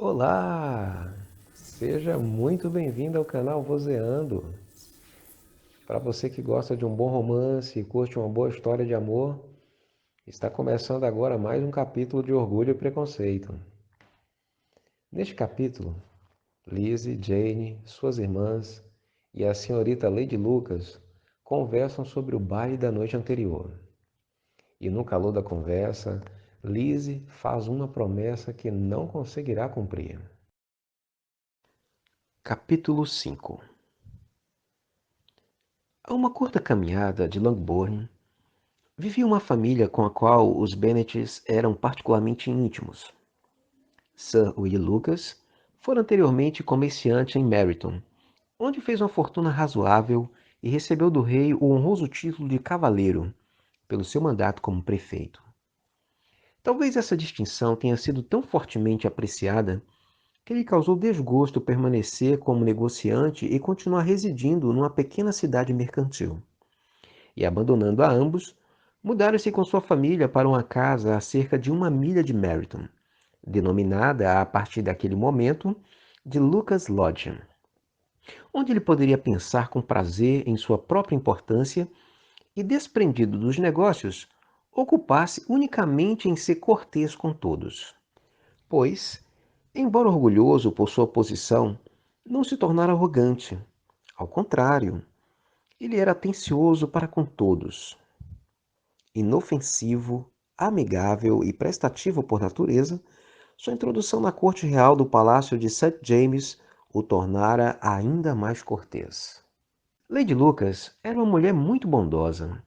Olá! Seja muito bem-vindo ao canal Vozeando. Para você que gosta de um bom romance e curte uma boa história de amor, está começando agora mais um capítulo de Orgulho e Preconceito. Neste capítulo, Lizzie, Jane, suas irmãs e a senhorita Lady Lucas conversam sobre o baile da noite anterior. E no calor da conversa, Lizzie faz uma promessa que não conseguirá cumprir. Capítulo 5. A uma curta caminhada de Longbourn, vivia uma família com a qual os Bennets eram particularmente íntimos. Sir Will Lucas fora anteriormente comerciante em Meryton, onde fez uma fortuna razoável e recebeu do rei o honroso título de cavaleiro pelo seu mandato como prefeito. Talvez essa distinção tenha sido tão fortemente apreciada que lhe causou desgosto permanecer como negociante e continuar residindo numa pequena cidade mercantil. E abandonando a ambos, mudaram-se com sua família para uma casa a cerca de 1 milha de Meryton, denominada a partir daquele momento de Lucas Lodge, onde ele poderia pensar com prazer em sua própria importância e, desprendido dos negócios, ocupar-se unicamente em ser cortês com todos. Pois, embora orgulhoso por sua posição, não se tornara arrogante. Ao contrário, ele era atencioso para com todos, inofensivo, amigável e prestativo por natureza. Sua introdução na corte real do palácio de St. James o tornara ainda mais cortês. Lady Lucas era uma mulher muito bondosa,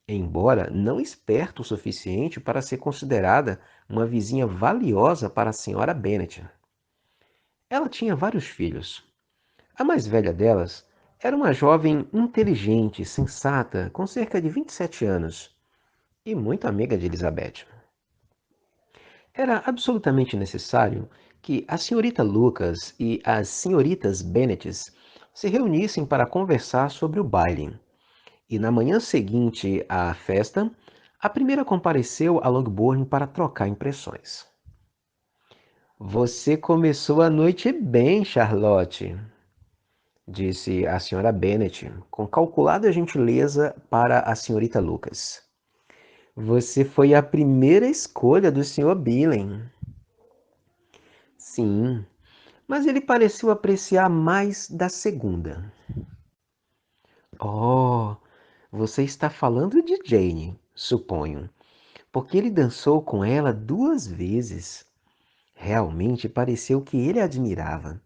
embora não esperta o suficiente para ser considerada uma vizinha valiosa para a senhora Bennet. Ela tinha vários filhos. A mais velha delas era uma jovem inteligente, sensata, com cerca de 27 anos, e muito amiga de Elizabeth. Era absolutamente necessário que a senhorita Lucas e as senhoritas Bennet se reunissem para conversar sobre o baile, e na manhã seguinte à festa, a primeira compareceu a Longbourn para trocar impressões. "Você começou a noite bem, Charlotte", disse a senhora Bennet, com calculada gentileza para a senhorita Lucas. "Você foi a primeira escolha do Sr. Billen." "Sim, mas ele pareceu apreciar mais da segunda." "Oh, você está falando de Jane, suponho, porque ele dançou com ela 2 vezes. Realmente pareceu que ele a admirava.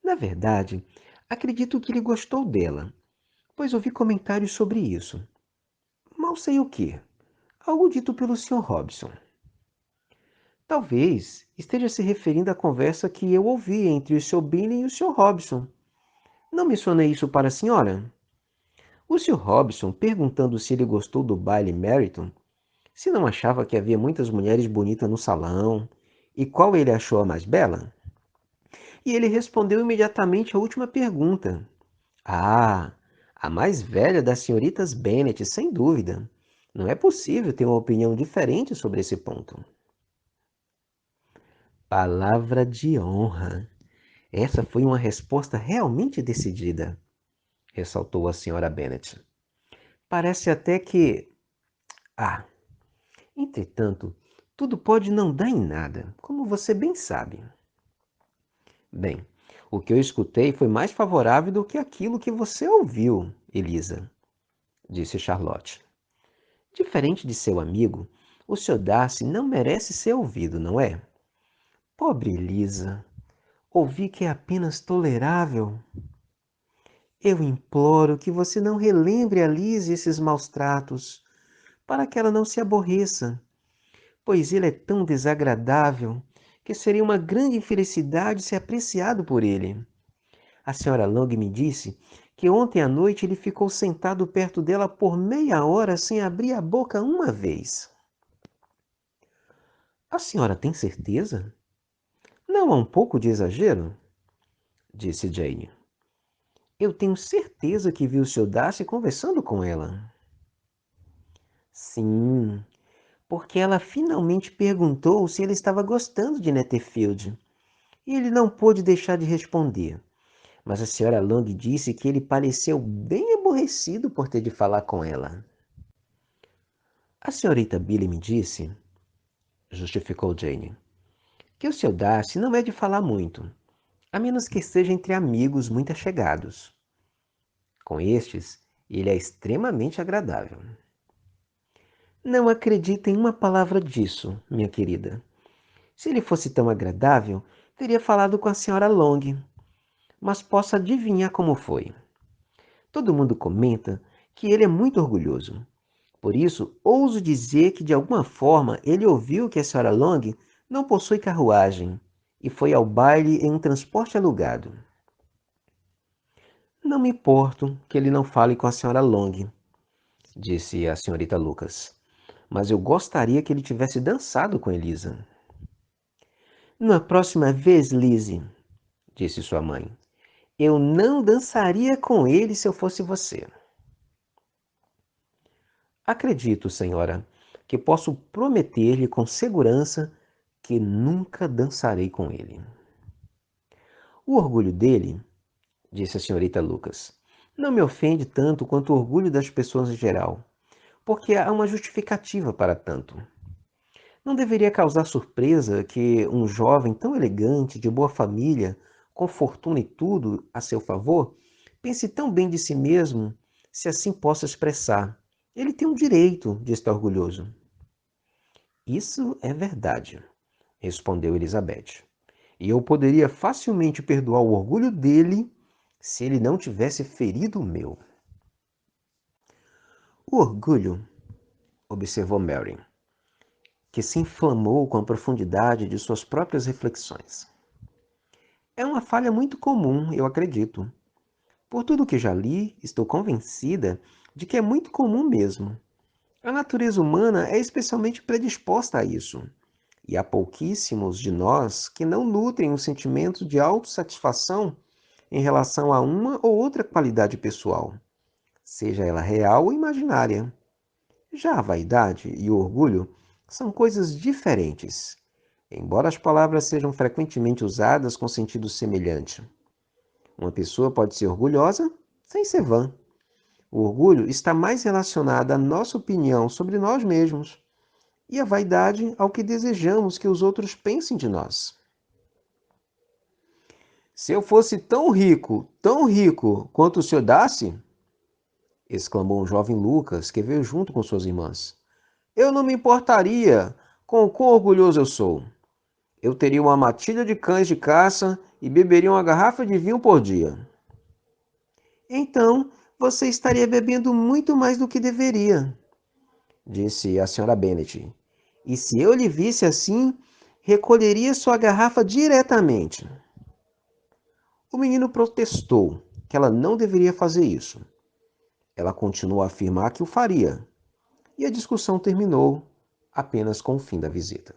Na verdade, acredito que ele gostou dela, pois ouvi comentários sobre isso. Mal sei o que. Algo dito pelo Sr. Robson. Talvez esteja se referindo à conversa que eu ouvi entre o Sr. Bingley e o Sr. Robson. Não mencionei isso para a senhora?" O Sr. Robson, perguntando se ele gostou do baile Meryton, se não achava que havia muitas mulheres bonitas no salão, e qual ele achou a mais bela? E ele respondeu imediatamente a última pergunta. "Ah, a mais velha das senhoritas Bennet, sem dúvida. Não é possível ter uma opinião diferente sobre esse ponto." Palavra de honra. Essa foi uma resposta realmente decidida, ressaltou a senhora Bennet. Parece até que... Ah, entretanto, tudo pode não dar em nada, como você bem sabe. Bem, o que eu escutei foi mais favorável do que aquilo que você ouviu, Elisa, disse Charlotte. Diferente de seu amigo, o Sr. Darcy não merece ser ouvido, não é? Pobre Elisa, ouvi que é apenas tolerável. Eu imploro que você não relembre a Lizzie esses maus tratos, para que ela não se aborreça, pois ele é tão desagradável que seria uma grande infelicidade ser apreciado por ele. A senhora Long me disse que ontem à noite ele ficou sentado perto dela por meia hora sem abrir a boca uma vez. A senhora tem certeza? Não há um pouco de exagero? Disse Jane. Eu tenho certeza que vi o Sr. Darcy conversando com ela. Sim, porque ela finalmente perguntou se ele estava gostando de Netherfield. e ele não pôde deixar de responder. Mas a senhora Long disse que ele pareceu bem aborrecido por ter de falar com ela. A senhorita Billy me disse, justificou Jane, que o Sr. Darcy não é de falar muito, a menos que esteja entre amigos muito achegados. Com estes, ele é extremamente agradável. Não acredito em uma palavra disso, minha querida. Se ele fosse tão agradável, teria falado com a senhora Long, mas posso adivinhar como foi. Todo mundo comenta que ele é muito orgulhoso. Por isso, ouso dizer que de alguma forma ele ouviu que a senhora Long não possui carruagem e foi ao baile em um transporte alugado. Não me importo que ele não fale com a senhora Long, disse a senhorita Lucas, mas eu gostaria que ele tivesse dançado com Elisa. Na próxima vez, Lizzie, disse sua mãe, eu não dançaria com ele se eu fosse você. Acredito, senhora, que posso prometer-lhe com segurança que nunca dançarei com ele. O orgulho dele, disse a senhorita Lucas, não me ofende tanto quanto o orgulho das pessoas em geral, porque há uma justificativa para tanto. Não deveria causar surpresa que um jovem tão elegante, de boa família, com fortuna e tudo a seu favor, pense tão bem de si mesmo, se assim posso expressar. Ele tem o direito de estar orgulhoso. Isso é verdade, respondeu Elizabeth. E eu poderia facilmente perdoar o orgulho dele se ele não tivesse ferido o meu. O orgulho, observou Mary, que se inflamou com a profundidade de suas próprias reflexões. É uma falha muito comum, eu acredito. Por tudo que já li, estou convencida de que é muito comum mesmo. A natureza humana é especialmente predisposta a isso. E há pouquíssimos de nós que não nutrem um sentimento de autossatisfação em relação a uma ou outra qualidade pessoal, seja ela real ou imaginária. Já a vaidade e o orgulho são coisas diferentes, embora as palavras sejam frequentemente usadas com sentido semelhante. Uma pessoa pode ser orgulhosa sem ser vã. O orgulho está mais relacionado à nossa opinião sobre nós mesmos e a vaidade ao que desejamos que os outros pensem de nós. Se eu fosse tão rico quanto o Sr. Darcy, exclamou um jovem Lucas que veio junto com suas irmãs, eu não me importaria com o quão orgulhoso eu sou. Eu teria uma matilha de cães de caça e beberia uma garrafa de vinho por dia. Então, você estaria bebendo muito mais do que deveria, disse a senhora Bennet. E se eu lhe visse assim, recolheria sua garrafa diretamente. O menino protestou que ela não deveria fazer isso. Ela continuou a afirmar que o faria, e a discussão terminou apenas com o fim da visita.